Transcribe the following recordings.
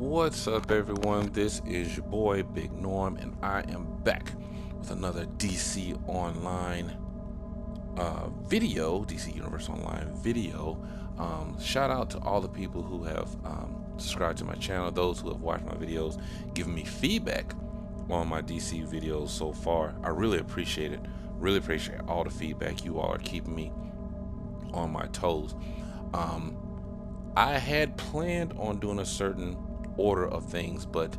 What's up, everyone? This is your boy Big Norm, and I am back with another DC Online video, DC Universe Online video. Shout out to all the people who have subscribed to my channel, those who have watched my videos, giving me feedback on my DC videos so far. I really appreciate it. Really appreciate all the feedback. You all are keeping me on my toes. I had planned on doing a certain order of things, but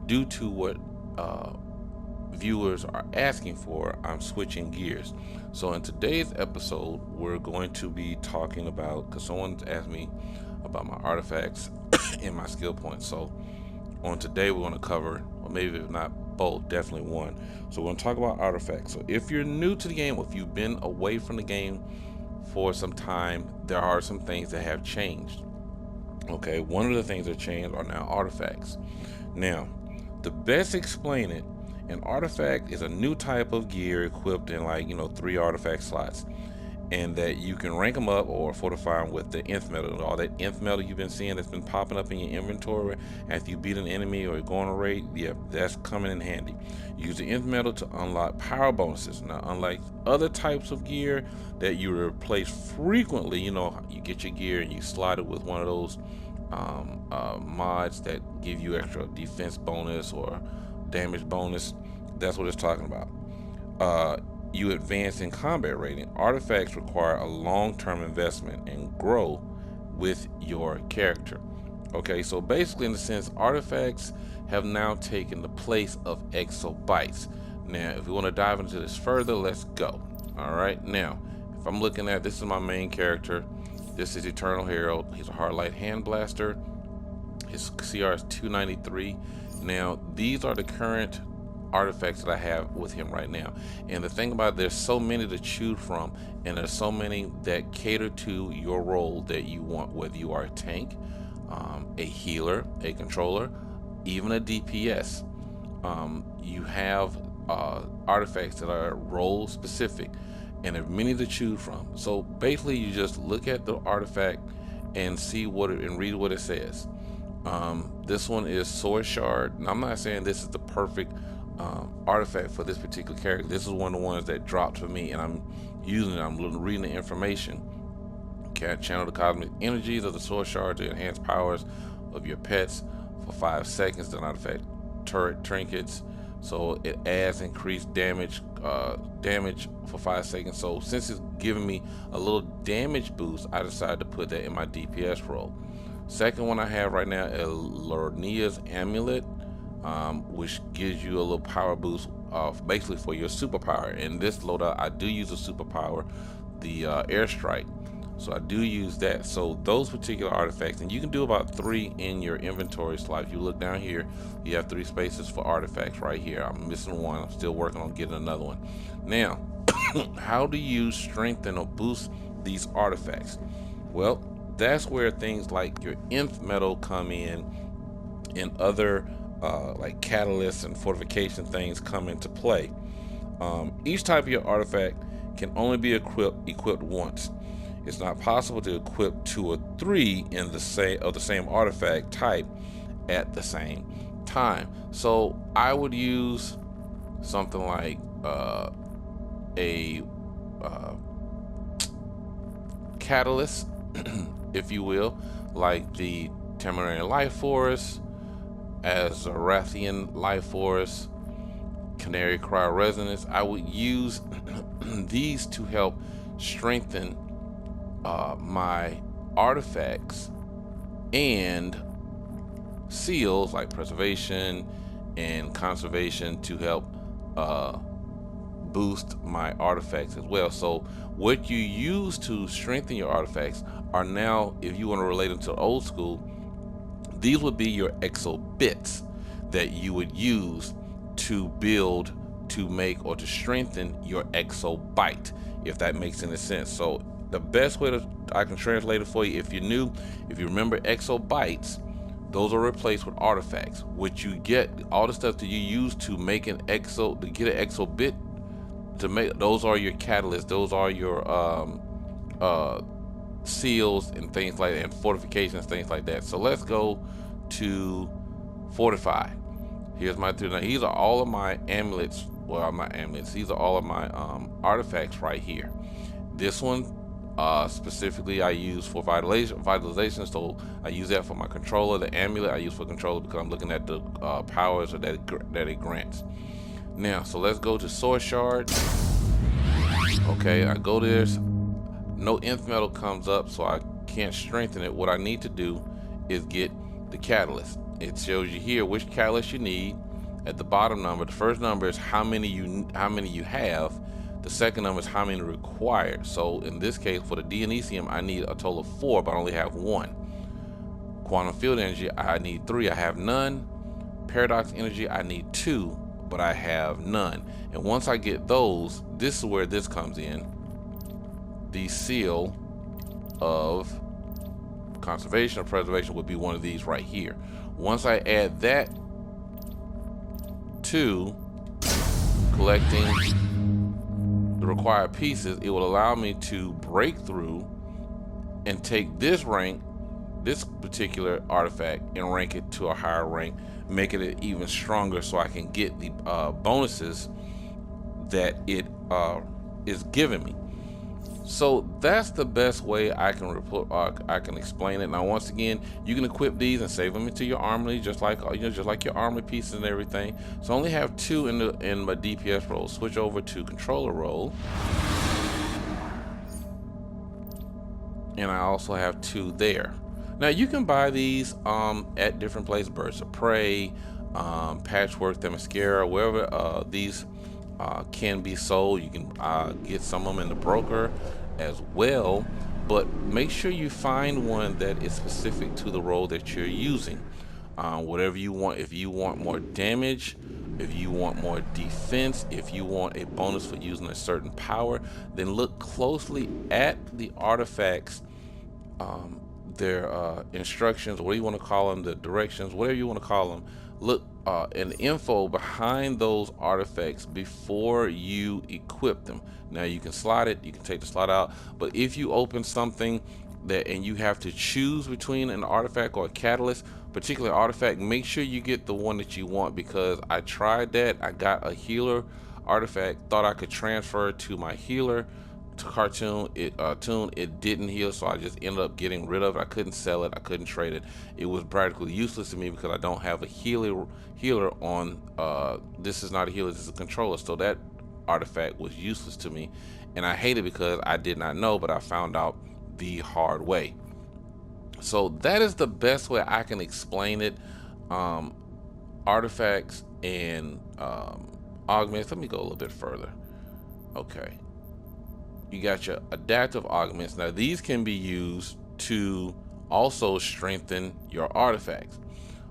due to what viewers are asking for, I'm switching gears. So in today's episode, we're going to be talking about, because someone's asked me about my artifacts and my skill points. So on today, we're going to cover, or maybe if not both, definitely one. So we're going to talk about artifacts. So if you're new to the game, or if you've been away from the game for some time, there are some things that have changed. Okay, one of the things that changed are now artifacts. Now, to best explain it, an artifact is a new type of gear equipped in 3 artifact slots, and that you can rank them up or fortify them with the nth metal. All that nth metal you've been seeing that's been popping up in your inventory after you beat an enemy or go on a raid, yeah, that's coming in handy. Use the nth metal to unlock power bonuses. Now, unlike other types of gear that you replace frequently, you get your gear and you slide it with one of those mods that give you extra defense bonus or damage bonus. That's what it's talking about. You advance in combat rating. Artifacts require a long-term investment and grow with your character. Okay, so basically, in a sense, artifacts have now taken the place of exobytes. Now, if we want to dive into this further, let's go. All right, now, if I'm looking at, this is my main character. This is Eternal Herald. He's a Heartlight Hand Blaster. His CR is 293. Now, these are the current artifacts that I have with him right now. And the thing about it, there's so many to choose from, and there's so many that cater to your role that you want, whether you are a tank, a healer, a controller, even a DPS. You have artifacts that are role specific, and there are many to choose from. So basically, you just look at the artifact and see what it, and read what it says. This one is Sword Shard. Now, I'm not saying this is the perfect artifact for this particular character. This is one of the ones that dropped for me, and I'm using it. I'm reading the information. Can channel the cosmic energies of the Sword Shard to enhance powers of your pets for 5 seconds. The artifact turret trinkets, so it adds increased damage for 5 seconds. So since it's giving me a little damage boost, I decided to put that in my DPS role. Second one I have right now is Lornia's Amulet, which gives you a little power boost basically for your superpower. In this loadout, I do use a superpower, the airstrike. So I do use that. So those particular artifacts, and you can do about 3 in your inventory slot. If you look down here, you have 3 spaces for artifacts right here. I'm missing one. I'm still working on getting another one. Now, how do you strengthen or boost these artifacts? Well, that's where things like your nth metal come in, and other like catalysts and fortification things come into play. Each type of your artifact can only be equipped once. It's not possible to equip 2 or 3 in the same artifact type at the same time. So I would use something like a catalyst, if you will, like the Temerian Life Force, Azerothian Life Force, Canary Cry Resonance. I would use these to help strengthen my artifacts and seals like preservation and conservation to help boost my artifacts as well. So what you use to strengthen your artifacts are now, if you want to relate them to old school, these would be your exo bits that you would use to build, to make, or to strengthen your exobyte, if that makes any sense. So the best way I can translate it for you, if you're new, if you remember exobytes, those are replaced with artifacts, which you get all the stuff that you use to make an exo, to get an exo bit, to make, those are your catalysts, those are your seals and things like that, and fortifications, things like that. So let's go to Fortified. Here's my three. Now these are all of my amulets. Well, not amulets. These are all of my artifacts right here. This one specifically I use for vitalization, so I use that for my controller. The amulet I use for controller because I'm looking at the powers that it grants. Now, so let's go to Source Shard. Okay, I go there. No nth metal comes up, so I can't strengthen it. What I need to do is get the catalyst. It shows you here which catalyst you need. At the bottom number, the first number is how many you have. The second number is how many required. So in this case, for the Dionysium, I need a total of 4, but I only have 1. Quantum field energy, I need 3. I have none. Paradox energy, I need 2, but I have none. And once I get those, this is where this comes in. The seal of conservation or preservation would be one of these right here. Once I add that to collecting the required pieces, it will allow me to break through and take this rank, this particular artifact, and rank it to a higher rank, making it even stronger so I can get the bonuses that it is giving me. So that's the best way I can explain it. Now, once again, you can equip these and save them into your armory, just like your armory pieces and everything. So I only have 2 in my DPS role. Switch over to controller role, and I also have 2 there. Now you can buy these at different places: Birds of Prey, Patchwork, Themyscira, wherever these can be sold. You can get some of them in the broker as well, but make sure you find one that is specific to the role that you're using. Whatever you want. If you want more damage, if you want more defense, if you want a bonus for using a certain power, then look closely at the artifacts, their instructions, what do you want to call them, the directions, whatever you want to call them. Look and info behind those artifacts before you equip them. Now you can slide it, you can take the slot out, but if you open something that and you have to choose between an artifact or a catalyst, particular artifact, make sure you get the one that you want, because I tried that. I got a healer artifact, thought I could transfer to my healer to cartoon it didn't heal, so I just ended up getting rid of it. I couldn't sell it, I couldn't trade it. It was practically useless to me because I don't have a healer on this is not a healer, this is a controller, so that artifact was useless to me, and I hate it because I did not know, but I found out the hard way. So that is the best way I can explain it. Artifacts and augments. Let me go a little bit further. Okay, you got your adaptive augments. Now these can be used to also strengthen your artifacts,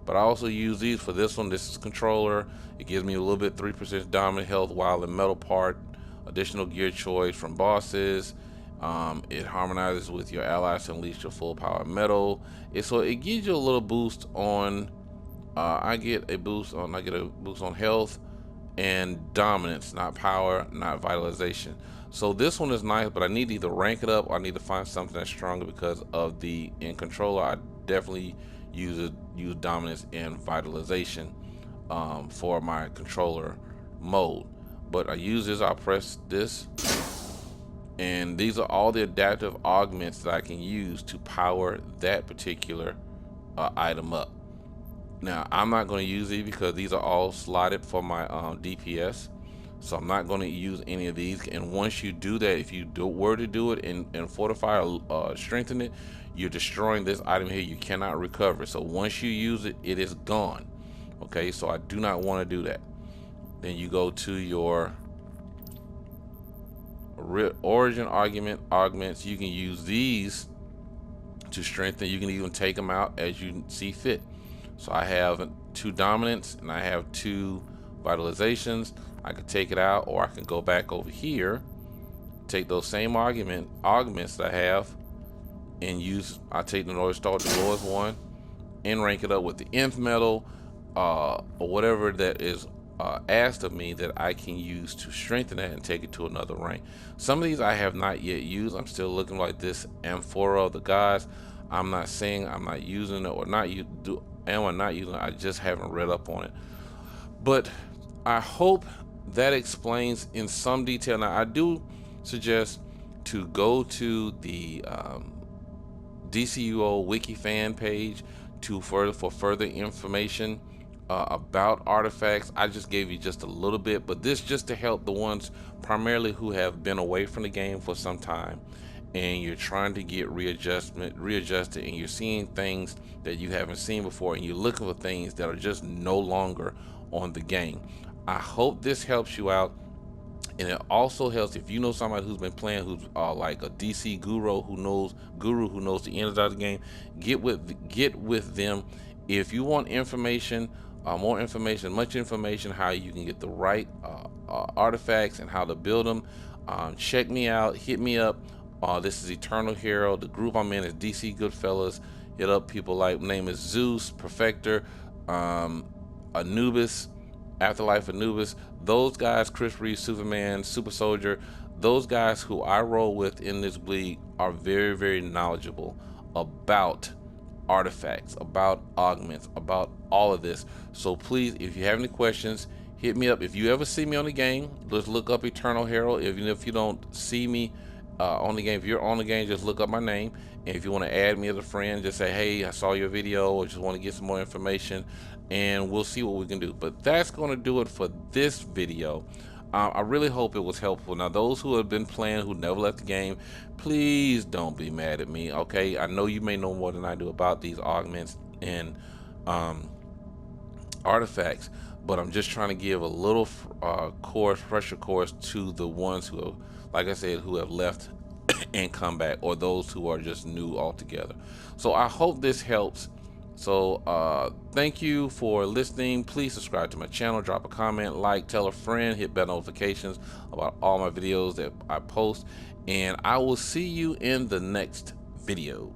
but I also use these for this one. This is controller. It gives me a little bit 3% dominant health while in metal part, additional gear choice from bosses. It harmonizes with your allies to unleash your full power metal. So it gives you a little boost on I get a boost on health and dominance, not power, not vitalization. So this one is nice, but I need to either rank it up or I need to find something that's stronger, because of the in controller I definitely use dominance and vitalization for my controller mode. But I use this, I'll press this, and these are all the adaptive augments that I can use to power that particular item up. Now I'm not going to use these because these are all slotted for my DPS, so I'm not going to use any of these. And once you do that, if you were to do it and fortify or strengthen it, you're destroying this item here. You cannot recover it. So once you use it, it is gone. Okay, so I do not want to do that. Then you go to your origin augments. You can use these to strengthen. You can even take them out as you see fit. So I have 2 dominance and I have 2 vitalizations. I could take it out, or I can go back over here, take those same augments that I have, and I take the lowest, start the lowest one, and rank it up with the nth metal, or whatever that is asked of me that I can use to strengthen that and take it to another rank. Some of these I have not yet used. I'm still looking like this Amphora of the Gods. I'm not saying I'm not using it or not am I not using it? I just haven't read up on it. But I hope that explains in some detail. Now, I do suggest to go to the DCUO Wiki fan page for further information about artifacts. I just gave you just a little bit, but this just to help the ones primarily who have been away from the game for some time, and you're trying to get readjusted, and you're seeing things that you haven't seen before, and you're looking for things that are just no longer on the game. I hope this helps you out. And it also helps if you know somebody who's been playing, who's like a DC guru who knows the ins of the game. Get with them if you want information, more information, much information, how you can get the right artifacts and how to build them. Check me out, hit me up. This is Eternal Hero. The group I'm in is DC Goodfellas. Hit up people like, name is Zeus, Perfector, Anubis, Afterlife Anubis. Those guys, Chris Reeves, Superman, Super Soldier, those guys who I roll with in this league are very, very knowledgeable about artifacts, about augments, about all of this. So please, if you have any questions, hit me up. If you ever see me on the game, just look up Eternal Hero. Even if you don't see me on the game, if you're on the game, just look up my name. And if you want to add me as a friend, just say, hey, I saw your video, or just want to get some more information, and we'll see what we can do. But that's going to do it for this video. I really hope it was helpful. Now, those who have been playing, who never left the game, please don't be mad at me, okay? I know you may know more than I do about these augments and artifacts, but I'm just trying to give a little refresher course to the ones who have, like I said, who have left and come back, or those who are just new altogether. So I hope this helps. So thank you for listening. Please subscribe to my channel, drop a comment, like, tell a friend, hit bell notifications about all my videos that I post, and I will see you in the next video.